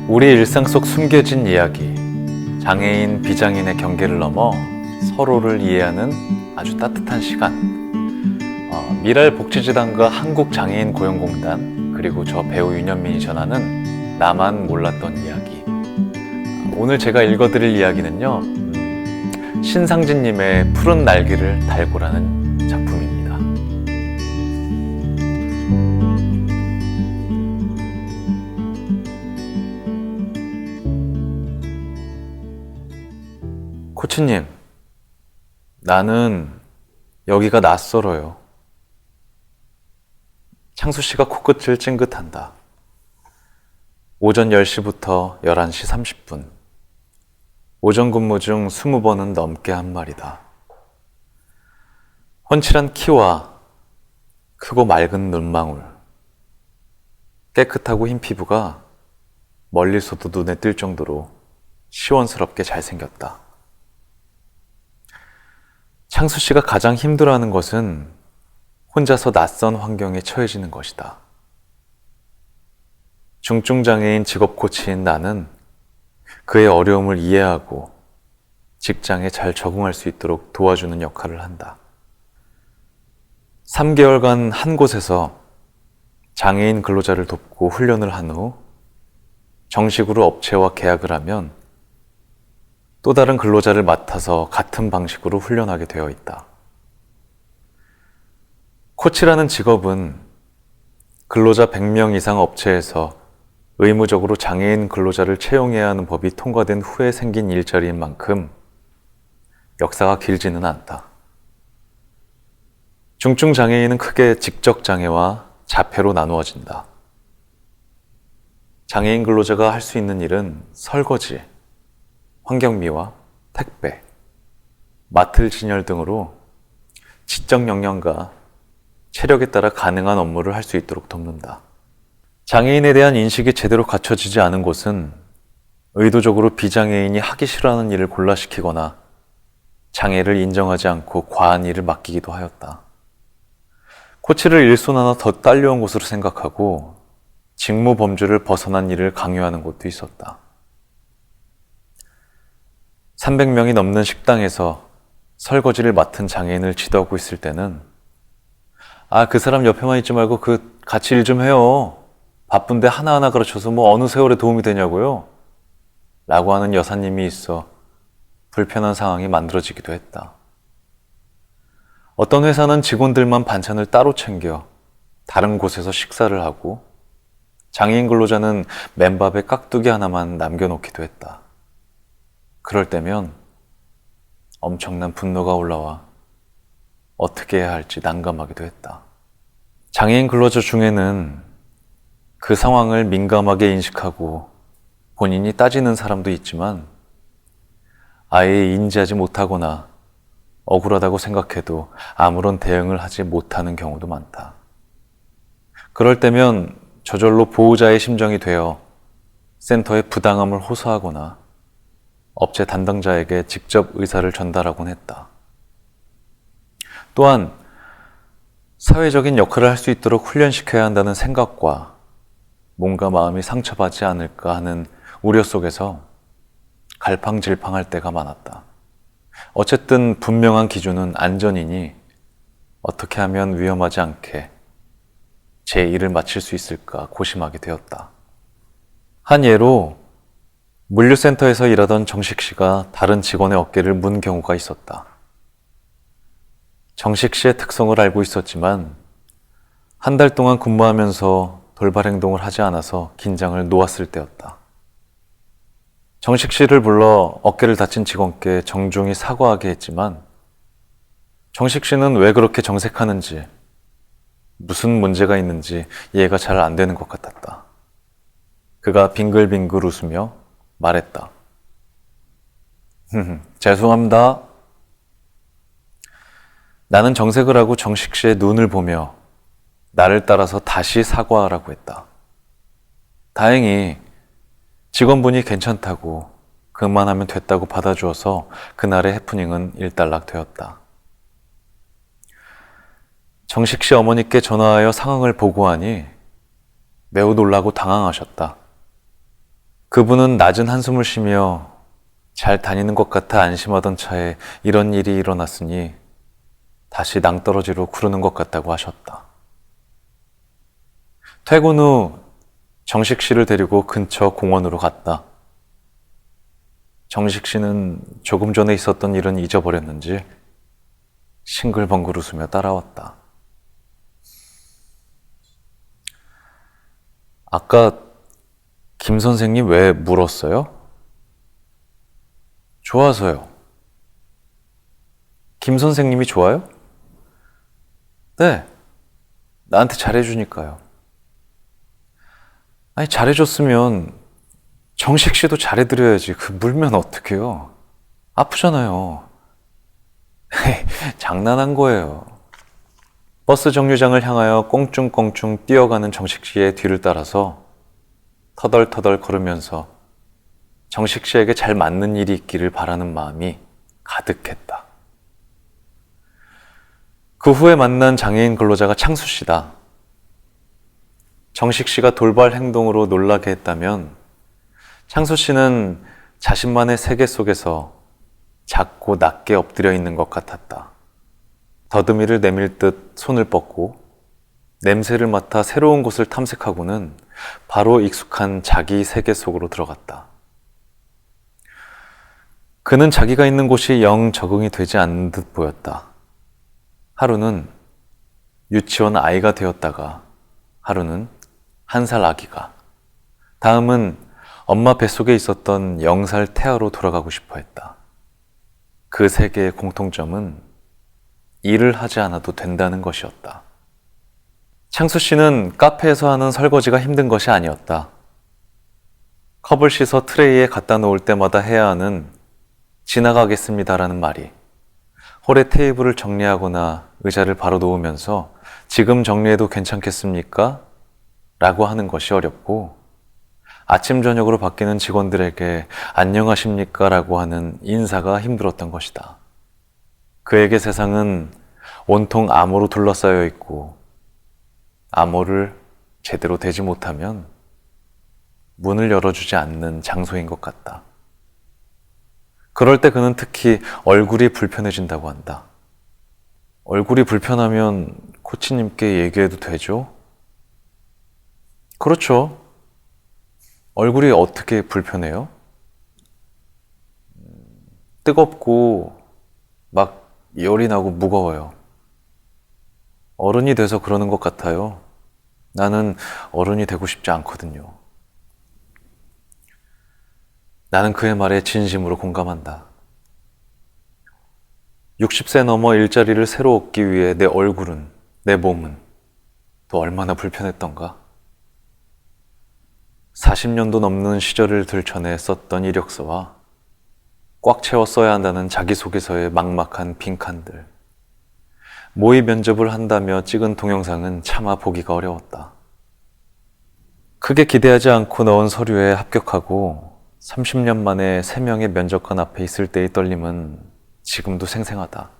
우리 일상 속 숨겨진 이야기, 장애인, 비장애인의 경계를 넘어 서로를 이해하는 아주 따뜻한 시간. 미랄복지재단과 한국장애인고용공단, 그리고 저 배우 윤현민이 전하는 나만 몰랐던 이야기. 오늘 제가 읽어드릴 이야기는요, 신상진님의 푸른 날개를 달고라는 작품입니다. 코치님, 나는 여기가 낯설어요. 창수씨가 코끝을 찡긋한다. 오전 10시부터 11시 30분. 오전 근무 중 20번은 넘게 한 말이다. 훤칠한 키와 크고 맑은 눈망울. 깨끗하고 흰 피부가 멀리서도 눈에 띌 정도로 시원스럽게 잘생겼다. 창수씨가 가장 힘들어하는 것은 혼자서 낯선 환경에 처해지는 것이다. 중증장애인 직업 코치인 나는 그의 어려움을 이해하고 직장에 잘 적응할 수 있도록 도와주는 역할을 한다. 3개월간 한 곳에서 장애인 근로자를 돕고 훈련을 한 후 정식으로 업체와 계약을 하면 또 다른 근로자를 맡아서 같은 방식으로 훈련하게 되어 있다. 코치라는 직업은 근로자 100명 이상 업체에서 의무적으로 장애인 근로자를 채용해야 하는 법이 통과된 후에 생긴 일자리인 만큼 역사가 길지는 않다. 중증 장애인은 크게 직접 장애와 자폐로 나누어진다. 장애인 근로자가 할 수 있는 일은 설거지, 환경미화, 택배, 마틀 진열 등으로 지적 역량과 체력에 따라 가능한 업무를 할 수 있도록 돕는다. 장애인에 대한 인식이 제대로 갖춰지지 않은 곳은 의도적으로 비장애인이 하기 싫어하는 일을 골라시키거나 장애를 인정하지 않고 과한 일을 맡기기도 하였다. 코치를 일손 하나 더 딸려온 곳으로 생각하고 직무 범주를 벗어난 일을 강요하는 곳도 있었다. 300명이 넘는 식당에서 설거지를 맡은 장애인을 지도하고 있을 때는 그 사람 옆에만 있지 말고 같이 일 좀 해요. 바쁜데 하나하나 가르쳐서 어느 세월에 도움이 되냐고요? 라고 하는 여사님이 있어 불편한 상황이 만들어지기도 했다. 어떤 회사는 직원들만 반찬을 따로 챙겨 다른 곳에서 식사를 하고 장애인 근로자는 맨밥에 깍두기 하나만 남겨놓기도 했다. 그럴 때면 엄청난 분노가 올라와 어떻게 해야 할지 난감하기도 했다. 장애인 근로자 중에는 그 상황을 민감하게 인식하고 본인이 따지는 사람도 있지만 아예 인지하지 못하거나 억울하다고 생각해도 아무런 대응을 하지 못하는 경우도 많다. 그럴 때면 저절로 보호자의 심정이 되어 센터에 부당함을 호소하거나 업체 담당자에게 직접 의사를 전달하곤 했다. 또한 사회적인 역할을 할 수 있도록 훈련시켜야 한다는 생각과 몸과 마음이 상처받지 않을까 하는 우려 속에서 갈팡질팡할 때가 많았다. 어쨌든 분명한 기준은 안전이니 어떻게 하면 위험하지 않게 제 일을 마칠 수 있을까 고심하게 되었다. 한 예로 물류센터에서 일하던 정식 씨가 다른 직원의 어깨를 문 경우가 있었다. 정식 씨의 특성을 알고 있었지만 한 달 동안 근무하면서 돌발 행동을 하지 않아서 긴장을 놓았을 때였다. 정식 씨를 불러 어깨를 다친 직원께 정중히 사과하게 했지만 정식 씨는 왜 그렇게 정색하는지, 무슨 문제가 있는지 이해가 잘 안 되는 것 같았다. 그가 빙글빙글 웃으며 말했다. 죄송합니다. 나는 정색을 하고 정식 씨의 눈을 보며 나를 따라서 다시 사과하라고 했다. 다행히 직원분이 괜찮다고 그만하면 됐다고 받아주어서 그날의 해프닝은 일단락되었다. 정식 씨 어머니께 전화하여 상황을 보고하니 매우 놀라고 당황하셨다. 그분은 낮은 한숨을 쉬며 잘 다니는 것 같아 안심하던 차에 이런 일이 일어났으니 다시 낭떠러지로 구르는 것 같다고 하셨다. 퇴근 후 정식 씨를 데리고 근처 공원으로 갔다. 정식 씨는 조금 전에 있었던 일은 잊어버렸는지 싱글벙글 웃으며 따라왔다. 아까 김 선생님 왜 물었어요? 좋아서요. 김 선생님이 좋아요? 네, 나한테 잘해주니까요. 아니, 잘해줬으면 정식 씨도 잘해드려야지. 물면 어떡해요? 아프잖아요. 장난한 거예요. 버스 정류장을 향하여 꽁충꽁충 뛰어가는 정식 씨의 뒤를 따라서 터덜터덜 걸으면서 정식 씨에게 잘 맞는 일이 있기를 바라는 마음이 가득했다. 그 후에 만난 장애인 근로자가 창수 씨다. 정식 씨가 돌발 행동으로 놀라게 했다면 창수 씨는 자신만의 세계 속에서 작고 낮게 엎드려 있는 것 같았다. 더듬이를 내밀 듯 손을 뻗고 냄새를 맡아 새로운 곳을 탐색하고는 바로 익숙한 자기 세계 속으로 들어갔다. 그는 자기가 있는 곳이 영 적응이 되지 않는 듯 보였다. 하루는 유치원 아이가 되었다가 하루는 1살 아기가, 다음은 엄마 뱃속에 있었던 0살 태아로 돌아가고 싶어 했다. 그 세 개의 공통점은 일을 하지 않아도 된다는 것이었다. 창수 씨는 카페에서 하는 설거지가 힘든 것이 아니었다. 컵을 씻어 트레이에 갖다 놓을 때마다 해야 하는 지나가겠습니다라는 말이, 홀에 테이블을 정리하거나 의자를 바로 놓으면서 지금 정리해도 괜찮겠습니까? 라고 하는 것이 어렵고, 아침 저녁으로 바뀌는 직원들에게 안녕하십니까? 라고 하는 인사가 힘들었던 것이다. 그에게 세상은 온통 암호로 둘러싸여 있고, 암호를 제대로 대지 못하면 문을 열어주지 않는 장소인 것 같다. 그럴 때 그는 특히 얼굴이 불편해진다고 한다. 얼굴이 불편하면 코치님께 얘기해도 되죠? 그렇죠. 얼굴이 어떻게 불편해요? 뜨겁고 막 열이 나고 무거워요. 어른이 돼서 그러는 것 같아요. 나는 어른이 되고 싶지 않거든요. 나는 그의 말에 진심으로 공감한다. 60세 넘어 일자리를 새로 얻기 위해 내 얼굴은, 내 몸은 또 얼마나 불편했던가. 40년도 넘는 시절을 들춰내 썼던 이력서와 꽉 채워 써야 한다는 자기소개서의 막막한 빈칸들. 모의 면접을 한다며 찍은 동영상은 차마 보기가 어려웠다. 크게 기대하지 않고 넣은 서류에 합격하고 30년 만에 3명의 면접관 앞에 있을 때의 떨림은 지금도 생생하다.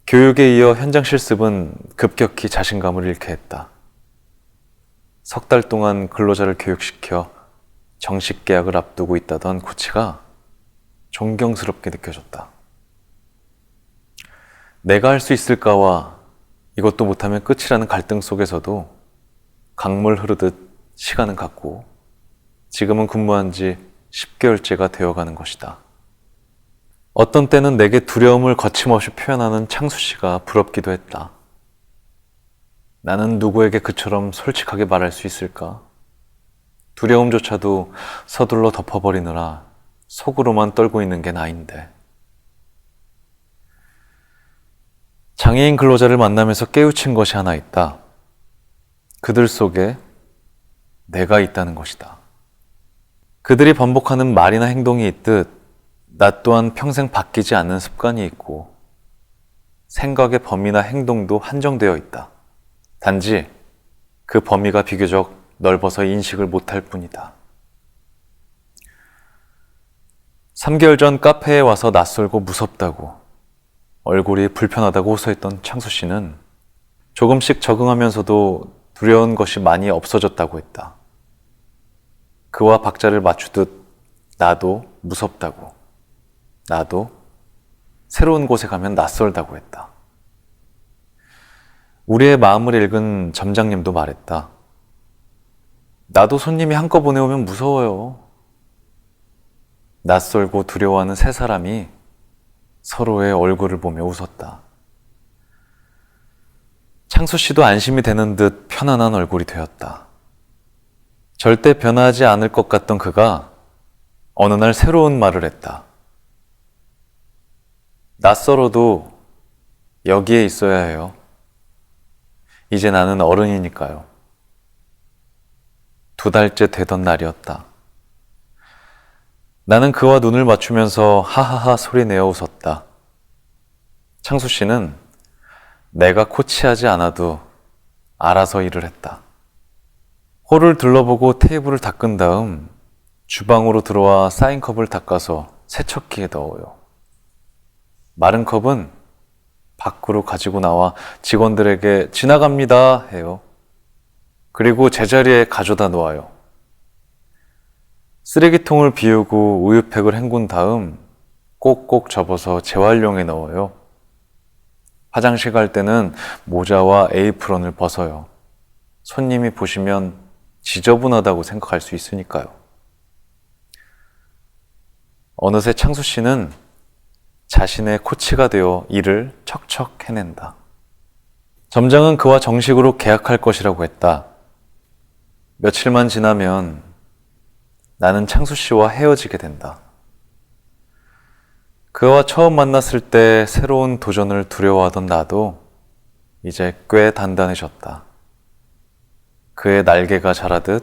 교육에 이어 현장 실습은 급격히 자신감을 잃게 했다. 3달 동안 근로자를 교육시켜 정식 계약을 앞두고 있다던 코치가 존경스럽게 느껴졌다. 내가 할 수 있을까와 이것도 못하면 끝이라는 갈등 속에서도 강물 흐르듯 시간은 갔고 지금은 근무한 지 10개월째가 되어가는 것이다. 어떤 때는 내게 두려움을 거침없이 표현하는 창수 씨가 부럽기도 했다. 나는 누구에게 그처럼 솔직하게 말할 수 있을까? 두려움조차도 서둘러 덮어버리느라 속으로만 떨고 있는 게 나인데. 장애인 근로자를 만나면서 깨우친 것이 하나 있다. 그들 속에 내가 있다는 것이다. 그들이 반복하는 말이나 행동이 있듯 나 또한 평생 바뀌지 않는 습관이 있고 생각의 범위나 행동도 한정되어 있다. 단지 그 범위가 비교적 넓어서 인식을 못할 뿐이다. 3개월 전 카페에 와서 낯설고 무섭다고, 얼굴이 불편하다고 호소했던 창수 씨는 조금씩 적응하면서도 두려운 것이 많이 없어졌다고 했다. 그와 박자를 맞추듯 나도 무섭다고, 나도 새로운 곳에 가면 낯설다고 했다. 우리의 마음을 읽은 점장님도 말했다. 나도 손님이 한꺼번에 오면 무서워요. 낯설고 두려워하는 세 사람이 서로의 얼굴을 보며 웃었다. 창수 씨도 안심이 되는 듯 편안한 얼굴이 되었다. 절대 변하지 않을 것 같던 그가 어느 날 새로운 말을 했다. 낯설어도 여기에 있어야 해요. 이제 나는 어른이니까요. 2달째 되던 날이었다. 나는 그와 눈을 맞추면서 하하하 소리내어 웃었다. 창수 씨는 내가 코치하지 않아도 알아서 일을 했다. 홀을 둘러보고 테이블을 닦은 다음 주방으로 들어와 사인컵을 닦아서 세척기에 넣어요. 마른 컵은 밖으로 가지고 나와 직원들에게 지나갑니다 해요. 그리고 제자리에 가져다 놓아요. 쓰레기통을 비우고 우유팩을 헹군 다음 꼭꼭 접어서 재활용에 넣어요. 화장실 갈 때는 모자와 에이프런을 벗어요. 손님이 보시면 지저분하다고 생각할 수 있으니까요. 어느새 창수 씨는 자신의 코치가 되어 일을 척척 해낸다. 점장은 그와 정식으로 계약할 것이라고 했다. 며칠만 지나면 나는 창수 씨와 헤어지게 된다. 그와 처음 만났을 때 새로운 도전을 두려워하던 나도 이제 꽤 단단해졌다. 그의 날개가 자라듯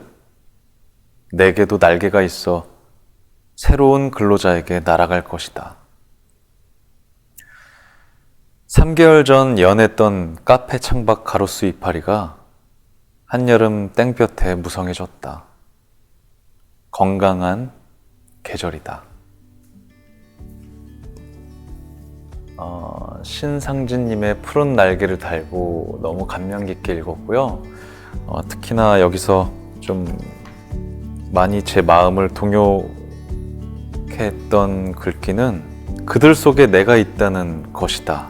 내게도 날개가 있어 새로운 근로자에게 날아갈 것이다. 3개월 전 연했던 카페 창밖 가로수 이파리가 한여름 땡볕에 무성해졌다. 건강한 계절이다. 신상진님의 푸른 날개를 달고 너무 감명 깊게 읽었고요. 특히나 여기서 좀 많이 제 마음을 동요케 했던 글귀는 그들 속에 내가 있다는 것이다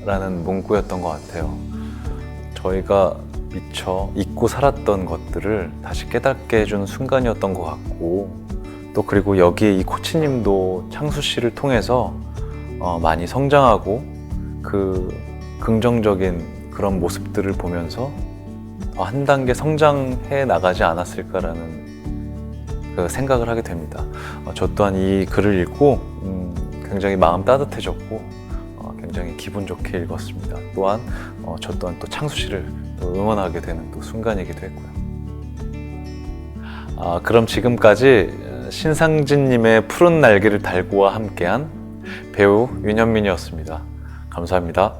라는 문구였던 것 같아요. 저희가 미처 잊고 살았던 것들을 다시 깨닫게 해준 순간이었던 것 같고, 또 그리고 여기에 이 코치님도 창수 씨를 통해서 많이 성장하고 그 긍정적인 그런 모습들을 보면서 더 한 단계 성장해 나가지 않았을까라는 그 생각을 하게 됩니다. 저 또한 이 글을 읽고 굉장히 마음 따뜻해졌고 굉장히 기분 좋게 읽었습니다. 또한 저 또한 또 창수 씨를 또 응원하게 되는 또 순간이기도 했고요. 그럼 지금까지 신상진님의 푸른 날개를 달고와 함께한 배우 윤현민이었습니다. 감사합니다.